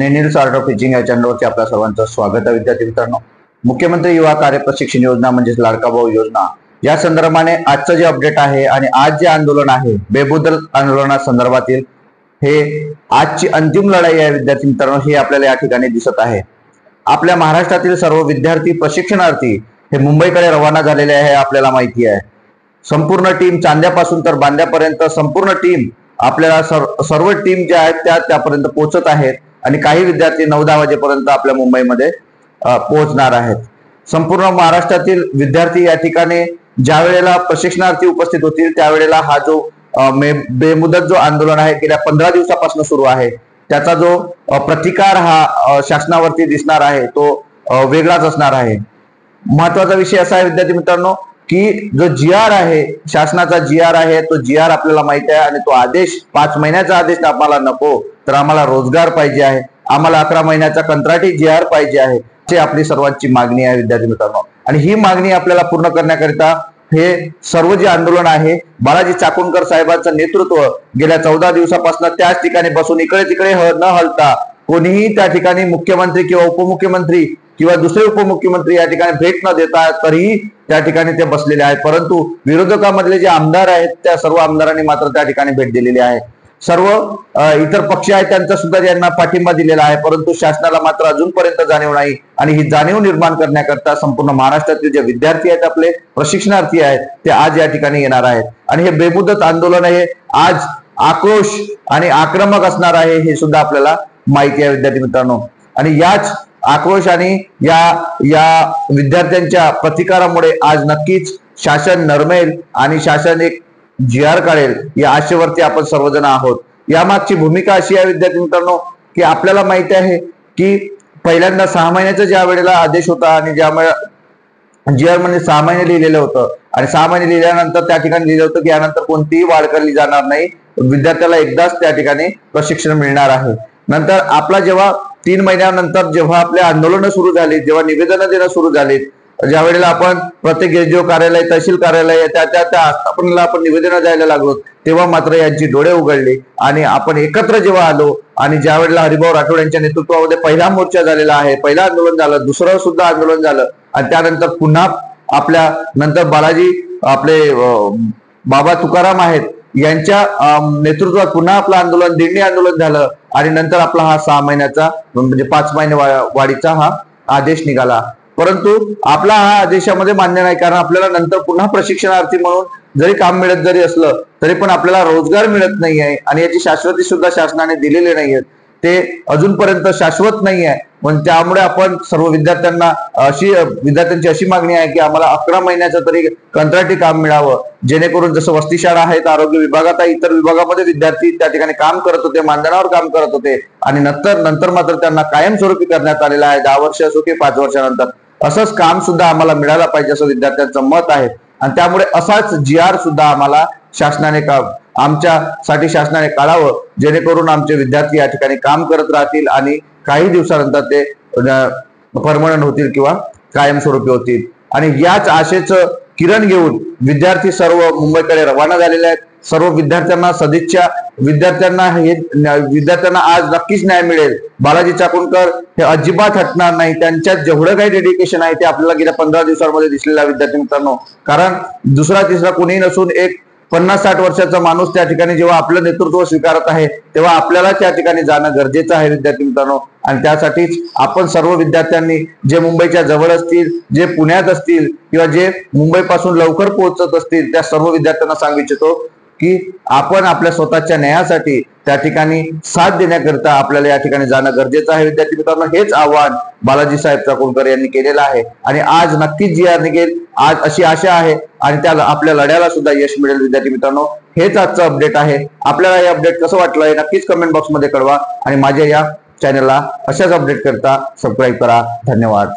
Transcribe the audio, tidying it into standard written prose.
Needs art of teaching या चॅनलवरती आपल्या सर्वांचं स्वागत आहे. विद्यार्थी मित्रांनो, मुख्यमंत्री युवा कार्य प्रशिक्षण योजना म्हणजेच लाडका भाऊ योजना या संदर्भाने आजचं जे अपडेट आहे आणि आज जे आंदोलन आहे बेमुदत आंदोलनासंदर्भातील हे आजची अंतिम लढाई आहे. विद्यार्थी मित्रांनो, हे आपल्याला या ठिकाणी दिसत आहे. आपल्या महाराष्ट्रातील सर्व विद्यार्थी प्रशिक्षणार्थी हे मुंबईकडे रवाना झालेले आहे. आपल्याला माहिती आहे, संपूर्ण टीम चांद्यापासून तर बांद्यापर्यंत संपूर्ण टीम आपल्याला सर्व टीम ज्या आहेत त्यापर्यंत पोहोचत आहेत आणि काही विद्यार्थी 9-10 वाजेपर्यंत आपल्या मुंबईमध्ये पोहोचणार आहेत. संपूर्ण महाराष्ट्रातील विद्यार्थी या ठिकाणी ज्या वेळेला प्रशिक्षणार्थी उपस्थित होतील त्यावेळेला हा जो बेमुदत जो आंदोलन आहे गेल्या 15 दिवसापासून सुरू आहे त्याचा जो प्रतिकार हा शासनावरती दिसणार आहे तो वेगळाच असणार आहे. महत्वाचा विषय असा आहे विद्यार्थी मित्रांनो की जो GR आहे, शासनाचा GR आहे, तो GR आपल्याला माहिती आहे आणि तो आदेश 5 महिन्याचा आदेश आम्हाला नको, तर आम्हाला रोजगार पाहिजे आहे, आम्हाला 11 महिन्याचा कंत्राटी GR पाहिजे आहे, अशी आपली सर्वांची मागणी आहे विद्यार्थी मित्रांनो. आणि ही मागणी आपल्याला पूर्ण करण्याकरिता हे सर्व जे आंदोलन आहे बाळाजी चाकूरकर साहेबांचं नेतृत्व गेल्या 14 दिवसापासून त्याच ठिकाणी बसून इकडे तिकडे न हलता कोणीही त्या ठिकाणी मुख्यमंत्री किंवा उपमुख्यमंत्री किंवा दुसरे उपमुख्यमंत्री या ठिकाणी भेट न देता तरीही त्या ठिकाणी ते बसलेले आहेत. परंतु विरोधकामधले जे आमदार आहेत त्या सर्व आमदारांनी मात्र त्या ठिकाणी भेट दिलेली आहे. सर्व इतर पक्ष आहेत त्यांचा सुद्धा त्यांना पाठिंबा दिलेला आहे, परंतु शासनाला मात्र अजूनपर्यंत जाणीव नाही. आणि ही जाणीव निर्माण करण्याकरता संपूर्ण महाराष्ट्रातील जे विद्यार्थी आहेत, आपले प्रशिक्षणार्थी आहेत, ते आज या ठिकाणी येणार आहेत. आणि हे बेमुदत आंदोलन हे आज आक्रोश आणि आक्रमक असणार आहे हे सुद्धा आपल्याला माहिती आहे विद्यार्थी मित्रांनो. आणि याच आक्रोश आणि या विद्यार्थ्यांच्या प्रतिकारामुळे आज नक्कीच शासन नरमेल आणि शासन एक GR काढेल या आशेवरती आपण सर्वजण आहोत. यामागची भूमिका अशी आहे विद्यार्थी मित्रांनो की आपल्याला माहिती आहे की पहिल्यांदा 6 महिन्याचा ज्या वेळेला आदेश होता आणि ज्यामुळे GR मध्ये 6 महिने लिहिलेलं होतं आणि 6 महिने लिहिल्यानंतर त्या ठिकाणी लिहिलं होतं की यानंतर कोणतीही वाढ केली जाणार नाही, विद्यार्थ्याला एकदाच त्या ठिकाणी प्रशिक्षण मिळणार आहे. नंतर आपला जेव्हा 3 महिन्यानंतर जेव्हा आपले आंदोलन सुरू झाली, जेव्हा निवेदन देणं सुरू झाली, ज्या वेळेला आपण प्रत्येक SDO कार्यालय, तहसील कार्यालय त्या आस्थापनेला आपण निवेदन द्यायला लागलो, तेव्हा मात्र यांची डोळे उघडले आणि आपण एकत्र जेव्हा आलो आणि ज्या वेळेला हरिभाऊ राठोड यांच्या नेतृत्वामध्ये पहिला मोर्चा झालेला आहे, पहिलं आंदोलन झालं, दुसरं सुद्धा आंदोलन झालं आणि त्यानंतर पुन्हा आपल्या नंतर बालाजी आपले बाबा तुकाराम आहेत यांच्या नेतृत्वात पुन्हा आपलं आंदोलन, दिंडी आंदोलन झालं आणि नंतर आपला हा 6 महिन्याचा म्हणजे 5 महिने वाढीचा हा आदेश निघाला. परंतु आपला हा आदेशामध्ये मान्य नाही, कारण आपल्याला नंतर पुन्हा प्रशिक्षणार्थी म्हणून जरी काम मिळत जरी असलं तरी पण आपल्याला रोजगार मिळत नाही आहे आणि याची शाश्वती सुद्धा शासनाने दिलेली नाही आहे, ते अजूनपर्यंत शाश्वत नाही आहे. पण त्यामुळे आपण सर्व विद्यार्थ्यांची अशी मागणी आहे की आम्हाला 11 महिन्याचं तरी कंत्राटी काम मिळावं, जेणेकरून जसं वस्ती शाळा आहेत, आरोग्य विभागात आहे, इतर विभागामध्ये विद्यार्थी त्या ठिकाणी काम करत होते, मानधनावर काम करत होते आणि नंतर मात्र त्यांना कायमस्वरूपी करण्यात आलेलं आहे. 10 वर्ष असो की 5 वर्षानंतर असंच काम सुद्धा आम्हाला मिळालं पाहिजे असं विद्यार्थ्यांचं मत आहे. आणि त्यामुळे असाच GR सुद्धा आम्हाला शासनाने आमच्यासाठी शासनाने काढावं, जेणेकरून आमचे विद्यार्थी या ठिकाणी काम करत राहतील आणि काही दिवसानंतर ते परमनंट होतील किंवा कायमस्वरूपी होतील. आणि याच आशेचं किरण घेऊन विद्यार्थी सर्व मुंबईकडे रवाना झालेले आहेत. सर्व विद्यार्थ्यांना सदिच्छा. विद्यार्थ्यांना आज नक्कीच न्याय मिळेल. बाळाजी चाकूरकर हे अजिबात हटणार नाही. त्यांच्यात जेवढं काही डेडिकेशन आहे ते आपल्याला गेल्या 15 दिवसांमध्ये दिसलेला विद्यार्थी मित्रांनो, कारण दुसरा तिसरा कोणी नसून एक 50-60 वर्षाचा माणूस त्या ठिकाणी जेव्हा आपलं नेतृत्व स्वीकारत आहे तेव्हा आपल्याला त्या ठिकाणी जाणं गरजेचं आहे विद्यार्थी मित्रांनो. आणि त्यासाठीच आपण सर्व विद्यार्थ्यांनी जे मुंबईच्या जवळ असतील, जे पुण्यात असतील किंवा जे मुंबईपासून लवकर पोहोचत असतील त्या सर्व विद्यार्थ्यांना सांगू इच्छितो की आपण आपल्या स्वतःच्या न्यायासाठी त्या ठिकाणी साथ देण्याकरिता आपल्याला या ठिकाणी जाणं गरजेचं आहे विद्यार्थी मित्रांनो. हेच आव्हान बाळाजी साहेब चाकूरकर यांनी केलेलं आहे आणि आज नक्कीच GR निघेल आज अशी आशा आहे आणि त्याला आपल्या लढ्याला सुद्धा यश मिळेल विद्यार्थी मित्रांनो. हेच आजचं अपडेट आहे. आपल्याला हे अपडेट कसं वाटलं हे नक्कीच कमेंट बॉक्समध्ये कळवा आणि माझ्या या चॅनलला अशाच अपडेट करता सबस्क्राईब करा. धन्यवाद.